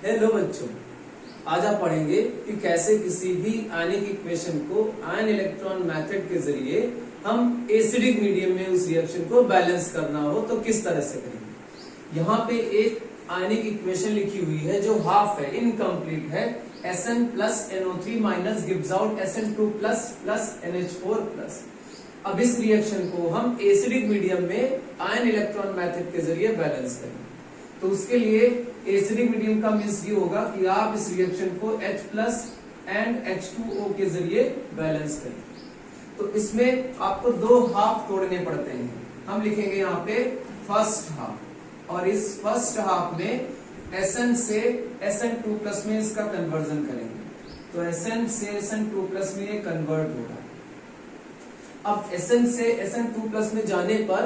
Hello बच्चों, आज आप पढ़ेंगे कि कैसे किसी भी आयनिक इक्वेशन को आयन इलेक्ट्रॉन मेथड के जरिए हम एसिडिक मीडियम में उस रिएक्शन को बैलेंस करना हो तो किस तरह से करेंगे। यहाँ पे एक आयनिक इक्वेशन लिखी हुई है जो हाफ है, इनकम्प्लीट है। Sn plus NO3 minus gives out Sn2 plus plus NH4 plus. अब इस रिएक्शन को हम एसिडिक मीडियम में आयन इलेक्ट्रॉन मेथड के जरिए बैलेंस करेंगे। तो उसके लिए एसिडिक मीडियम का मीन्स ये होगा कि आप इस रिएक्शन को H प्लस एंड H2O के जरिए बैलेंस करें। तो इसमें आपको दो हाफ तोड़ने पड़ते हैं। हम लिखेंगे यहाँ पे फर्स्ट हाफ, और इस फर्स्ट हाफ में Sn से Sn2 प्लस में इसका कन्वर्जन करेंगे। तो Sn से Sn2 प्लस में ये कन्वर्ट होगा। अब Sn से Sn2 प्लस में जाने पर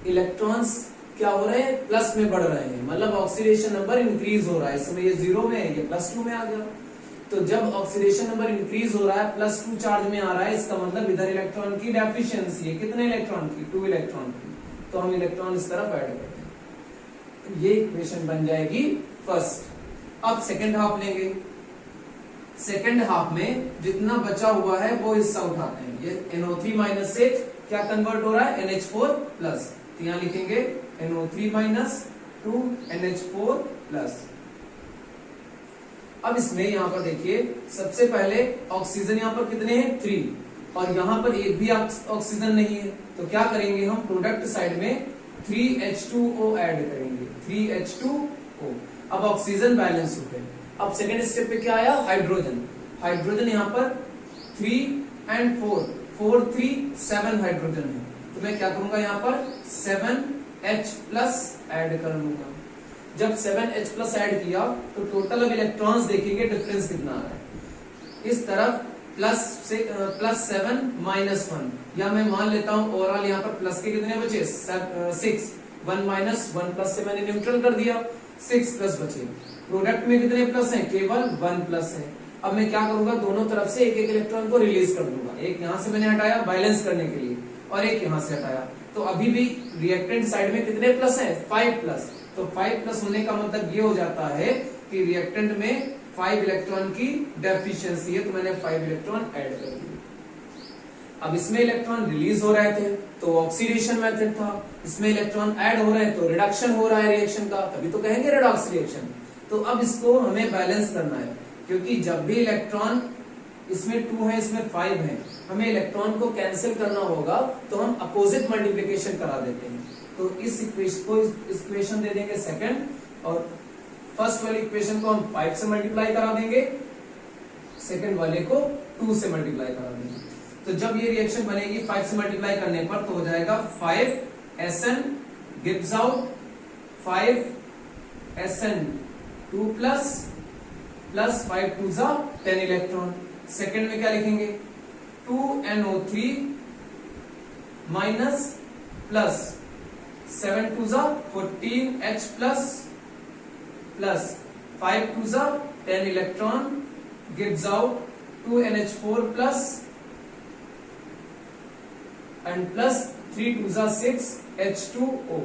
इलेक्ट्रॉन्स क्या हो रहे हैं, प्लस में बढ़ रहे हैं, मतलब ऑक्सीडेशन नंबर इंक्रीज हो रहा है। इस समय ये 0 में है, ये +2 में आ गया। तो जब ऑक्सीडेशन नंबर इंक्रीज हो रहा है, +2 चार्ज में आ रहा है, इसका मतलब इधर इलेक्ट्रॉन की डेफिशिएंसी है। कितने इलेक्ट्रॉन की? 2 इलेक्ट्रॉन की। तो हम इलेक्ट्रॉन इस तरफ ऐड करते हैं। ये इक्वेशन बन जाएगी फर्स्ट। अब सेकेंड हाफ लेंगे। सेकेंड हाफ में जितना बचा हुआ है वो हिस्सा उठाते हैं। ये NO3 माइनस से क्या कन्वर्ट हो रहा है? NH4 plus. तो यहां लिखेंगे NO3 माइनस 2 NH4 प्लस। अब इसमें यहां पर देखिए, सबसे पहले ऑक्सीजन यहां पर कितने हैं? 3, और यहां पर एक भी ऑक्सीजन नहीं है। तो क्या करेंगे हम? प्रोडक्ट साइड में 3H2O ऐड करेंगे, 3H2O। अब ऑक्सीजन बैलेंस हो गए। अब सेकेंड स्टेप पे क्या आया? हाइड्रोजन। हाइड्रोजन यहां पर 3 and 4 3 7 हाइड्रोजन है। तो मैं क्या करूंगा? यहाँ पर 7H प्लस ऐड कर लूंगा। जब 7H प्लस ऐड किया तो टोटल अब इलेक्ट्रॉन्स देखेंगे डिफरेंस कितना आ रहा है। इस तरफ +7 -1, या मैं मान लेता हूं ओवरऑल यहाँ पर प्लस के कितने बचे? 6। 1 माइनस 1 प्लस से मैंने न्यूट्रल कर दिया, 6 प्लस बचे। प्रोडक्ट में कितने प्लस हैं? केवल 1 प्लस है। अब मैं क्या करूंगा? दोनों तरफ से एक एक इलेक्ट्रॉन को रिलीज कर दूंगा। एक यहां से मैंने हटाया बैलेंस करने के लिए, और एक यहां से हटाया। तो अभी भी रिएक्टेंट साइड में कितने प्लस हैं? 5 प्लस। तो 5 प्लस होने का मतलब ये हो जाता है कि रिएक्टेंट में 5 इलेक्ट्रॉन की डेफिशिएंसी है। तो मैंने 5 इलेक्ट्रॉन ऐड कर दिए। अब इसमें इलेक्ट्रॉन रिलीज हो रहे थे तो ऑक्सीडेशन मेथड था, इसमें इलेक्ट्रॉन ऐड हो रहे हैं तो रिडक्शन हो रहा है रिएक्शन का, तभी तो कहेंगे रेडॉक्स रिएक्शन। तो अब इसको हमें बैलेंस करना है, क्योंकि जब भी इलेक्ट्रॉन, इसमें 2 है इसमें 5 है, हमें इलेक्ट्रॉन को कैंसिल करना होगा तो हम अपोजिट मल्टीप्लिकेशन करा देते हैं। तो इस इक्वेशन दे देंगे सेकंड, और फर्स्ट वाली इक्वेशन को हम 5 से मल्टीप्लाई करा देंगे, सेकंड वाले को 2 से मल्टीप्लाई करा देंगे। तो जब ये रिएक्शन बनेगी 5 से मल्टीप्लाई करने पर तो हो जाएगा 5 Sn gives out 5 Sn2 plus 5 2 10 electron. Second में क्या लिखेंगे? 2NO3 minus plus 7 2 14H plus 5 2 10 electron gives out 2NH4 plus and plus 3 2 6 H2O।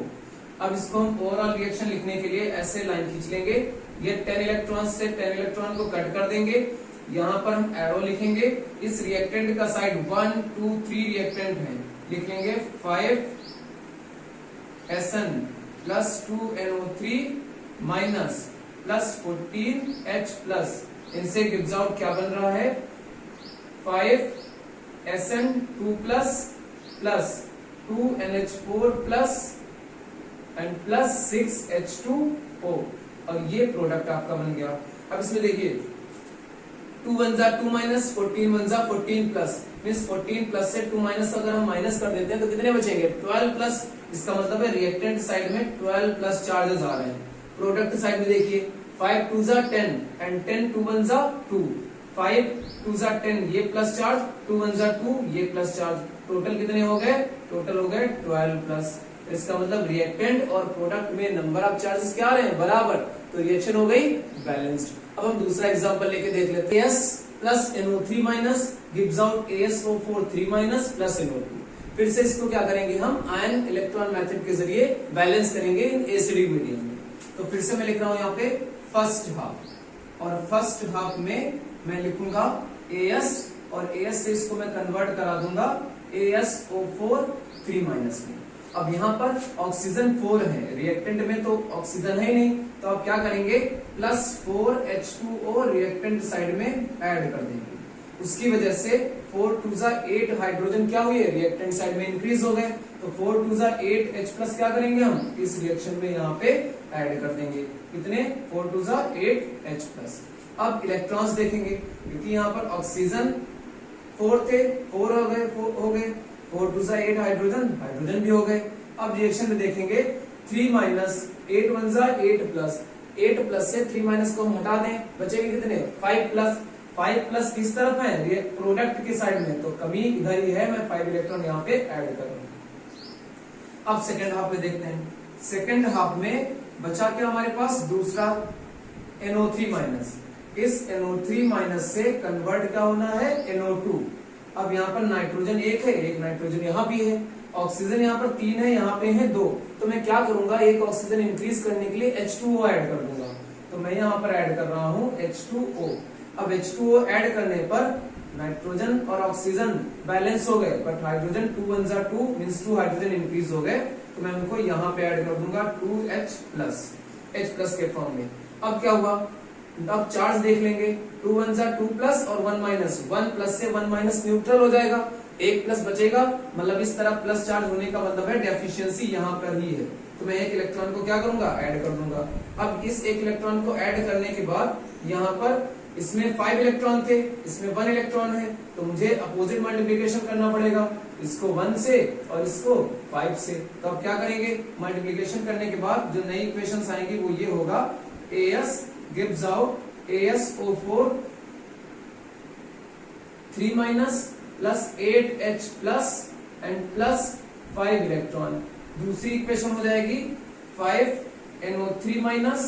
अब इसको हम ओवरऑल रिएक्शन लिखने के लिए ऐसे लाइन खींच लेंगे। ये 10 इलेक्ट्रॉन से 10 इलेक्ट्रॉन को कट कर देंगे। यहाँ पर हम एरो लिखेंगे। इस रिएक्टेंट का साइड 1 2 3 रिएक्टेंट है, लिख लेंगे 5 Sn plus 2NO3 minus plus 14H plus. इनसे गिव्स आउट क्या बन रहा है? 5 Sn2 plus 2NH4 plus and plus 6H2O, और ये प्रोडक्ट आपका बन गया। अब इसमें देखिए 2 1 2 माइनस 14 1 14 प्लस, मीन्स 14 प्लस से 2 माइनस अगर हम माइनस कर देते हैं तो कितने बचेंगे? 12 प्लस। इसका मतलब है रिएक्टेंट साइड में 12 प्लस चार्जेस आ रहे हैं। प्रोडक्ट साइड में देखिए 5 2 10 एंड 10 2 1 2, 5 2 10, ये प्लस चार्ज, 2 1 2, ये प्लस चार्ज। टोटल कितने हो गए? टोटल हो गए 12 प्लस। इसका मतलब रिएक्टेंट और प्रोडक्ट में नंबर ऑफ चार्जेस क्या आ रहे हैं? बराबर। तो रिएक्शन हो गई बैलेंस्ड। अब हम दूसरा एग्जांपल लेके देख लेते हैं। S plus NO3 minus gives out ASO4 3 minus plus NO2। फिर से इसको क्या करेंगे? हम आयन इलेक्ट्रॉन मेथड के जरिए बैलेंस करेंगे इन एसिडिक मीडियम में। तो फिर से मैं लिख रहा हूं यहाँ पे फर्स्ट हाफ, और फर्स्ट हाफ में मैं लिखूंगा AS और AS से इसको मैं कन्वर्ट करा दूंगा AsO4 3 माइनस में। अब यहाँ पर ऑक्सीजन 4 है, रिएक्टेंट में तो ऑक्सीजन है ही नहीं, तो अब क्या करेंगे +4H2O रिएक्टेंट साइड में ऐड कर देंगे। उसकी वजह से 4 2 8 हाइड्रोजन क्या हुए रिएक्टेंट साइड में इंक्रीज हो गए, तो 4 2 8 H+ क्या करेंगे हम इस रिएक्शन में यहाँ पे ऐड कर देंगे। कितने 4 2 8 H+। अब इलेक्ट्रॉन्स देखेंगे, क्योंकि यहाँ पर ऑक्सीजन 4 थे, 4 हो गए 4 2 8 हाइड्रोजन भी हो गए। अब रिएक्शन में देखेंगे 3 माइनस 8 1 8 प्लस से 3 माइनस को हम हटा दें, बचेंगे कितने 5 प्लस किस तरफ है प्रोडक्ट की साइड में, तो कमी इधर ही है, मैं 5 इलेक्ट्रॉन यहाँ पे ऐड कर रहा हूं। अब सेकेंड हाफ में देखते हैं। सेकेंड हाफ में बचा क्या हमारे पास दूसरा NO3 माइनस। इस NO3 माइनस से कन्वर्ट क्या होना है NO2। अब यहाँ पर नाइट्रोजन 1 है, एक नाइट्रोजन यहाँ भी है, ऑक्सीजन यहाँ पर 3 है, यहाँ पे है 2, तो मैं क्या करूंगा एक ऑक्सीजन इंक्रीज करने के लिए H2O ऐड कर दूंगा। तो मैं यहाँ पर ऐड कर रहा हूँ H2O। अब H2O ऐड करने पर नाइट्रोजन और ऑक्सीजन बैलेंस हो गए, but hydrogen 2 1 2 means 2 hydrogen increase हो गए, तो मैं उनको यहाँ पे ऐड कर दूंगा 2H+ H+ के फॉर्म में। अब क्या हुआ, अब चार्ज देख लेंगे, 2 1 2 प्लस और 1 माइनस, 1 प्लस से 1 माइनस न्यूट्रल हो जाएगा, 1 प्लस बचेगा, मतलब इस तरह प्लस चार्ज होने का मतलब है डेफिशिएंसी यहाँ पर ही है, तो मैं एक इलेक्ट्रॉन को क्या करूंगा ऐड कर दूंगा। अब इस एक इलेक्ट्रॉन को ऐड करने के बाद यहाँ पर इसमें 5 इलेक्ट्रॉन थे, इसमें 1 इलेक्ट्रॉन है, तो मुझे अपोजिट मल्टीप्लिकेशन करना पड़ेगा, इसको 1 से और इसको 5 से। तो अब क्या करेंगे मल्टीप्लिकेशन करने के बाद जो नई इक्वेशंस आएंगी वो ये होगा AS gives out AsO4 3 minus plus 8H plus and plus 5 electron. दूसरी इक्वेशन हो जाएगी 5NO3 माइनस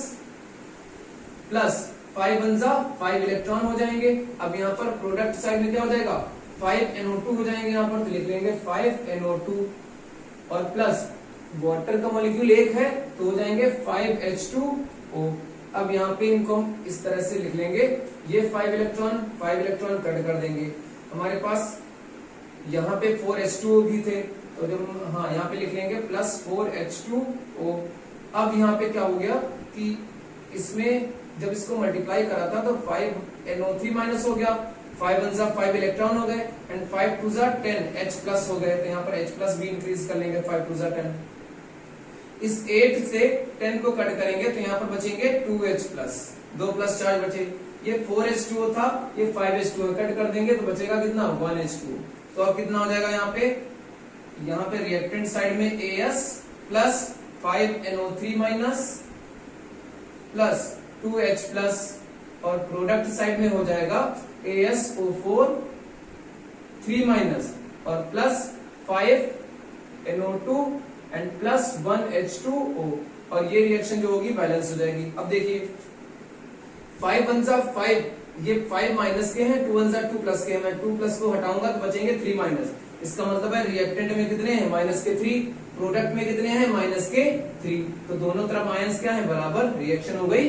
प्लस 5 1 5 इलेक्ट्रॉन हो जाएंगे। अब यहाँ पर प्रोडक्ट साइड में क्या हो जाएगा 5NO2 हो जाएंगे, यहाँ पर तो लिख लेंगे 5NO2 और प्लस वाटर का मॉलिक्यूल 1 है तो हो जाएंगे 5H2O। अब यहाँ पे इनको हम इस तरह से लिख लेंगे, ये 5 इलेक्ट्रॉन कट कर देंगे, हमारे पास यहाँ पे 4H2O भी थे, तो जब हाँ यहाँ पे लिख लेंगे प्लस 4H2O। अब यहाँ पे क्या हो गया कि इसमें जब इसको मल्टीप्लाई करा था तो 5NO3 माइनस हो गया, 5 1 5 इलेक्ट्रॉन हो गए एंड 5 2 10 H+ हो गए, तो यहाँ पर H+ भी इंक्रीज कर लेंगे 5 2 10। इस 8 से 10 को कट करेंगे तो यहाँ पर बचेंगे 2H+, 2 प्लस चार्ज बचे, ये 4H2O था, ये 5H2O कट कर देंगे तो बचेगा कितना 1H2। तो अब कितना हो जाएगा यहाँ पे रिएक्टेंट साइड में AS plus 5NO3 minus plus 2H+ और प्रोडक्ट साइड में हो जाएगा AsO4 3 माइनस और plus 5NO2 and plus 1H2O, और ये रिएक्शन जो होगी बैलेंस हो जाएगी। अब देखिए 5 1 5, ये 5 माइनस के हैं, 2 1 2 प्लस के हैं, मैं 2 प्लस को हटाऊंगा तो बचेंगे 3 माइनस, इसका मतलब है रिएक्टेंट में कितने हैं माइनस के 3, प्रोडक्ट में कितने हैं माइनस के 3, तो दोनों तरफ माइनस क्या है बराबर, रिएक्शन हो गई